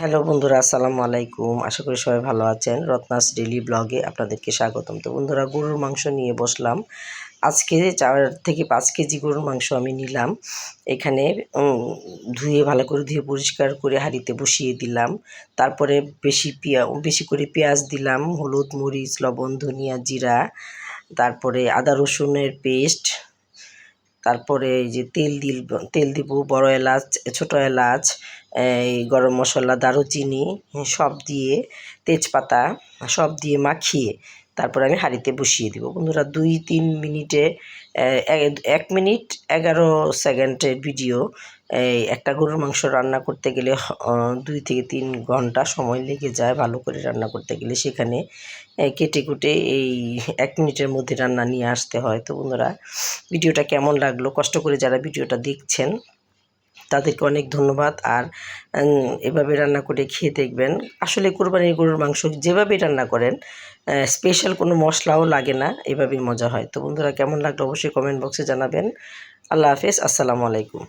Hello বন্ধুরা, আসসালামু আলাইকুম। আশা করি সবাই ভালো আছেন। রত্নাস ডেইলি ব্লগে আপনাদেরকে স্বাগতম। তো বন্ধুরা, গরুর মাংস নিয়ে বসলাম। আজকে 4 থেকে 5 কেজি গরুর মাংস আমি নিলাম। এখানে ভালো করে ধুয়ে পরিষ্কার করে হাঁড়িতে বসিয়ে দিলাম। তারপরে বেশি করে পেঁয়াজ দিলাম, হলুদ, মরিচ, লবণ, ধনিয়া, জিরা, তারপরে আদা রসুনের পেস্ট, তারপরে এই যে তেল দিব, বড় এলাচ, ছোট এলাচ, এই গরম মশলা, দারুচিনি সব দিয়ে, তেজপাতা সব দিয়ে মাখিয়ে তারপরে আমি হাঁড়িতে বসিয়ে দিব। বন্ধুরা, 2-3 মিনিটে 1 মিনিট 11 সেকেন্ডের ভিডিও। একটা গরুর মাংস রান্না করতে গেলে 2 থেকে 3 ঘন্টা সময় লেগে যায় ভালো করে রান্না করতে গেলে। সেখানে কেটে কুটে এই 1 মিনিটের মধ্যে রান্না নিয়ে আসতে হয়। তো বন্ধুরা, ভিডিওটা কেমন লাগলো, কষ্ট করে যারা ভিডিওটা দেখছেন তাদেরকে অনেক ধন্যবাদ। আর এভাবে রান্না করে খেয়ে দেখবেন। আসলে কোরবানির গরুর মাংস যেভাবেই রান্না করেন, স্পেশাল কোনো মশলাও লাগে না, এভাবেই মজা হয়। তো বন্ধুরা, কেমন লাগলো অবশ্যই কমেন্ট বক্সে জানাবেন। আল্লাহ হাফেজ, আসসালামু আলাইকুম।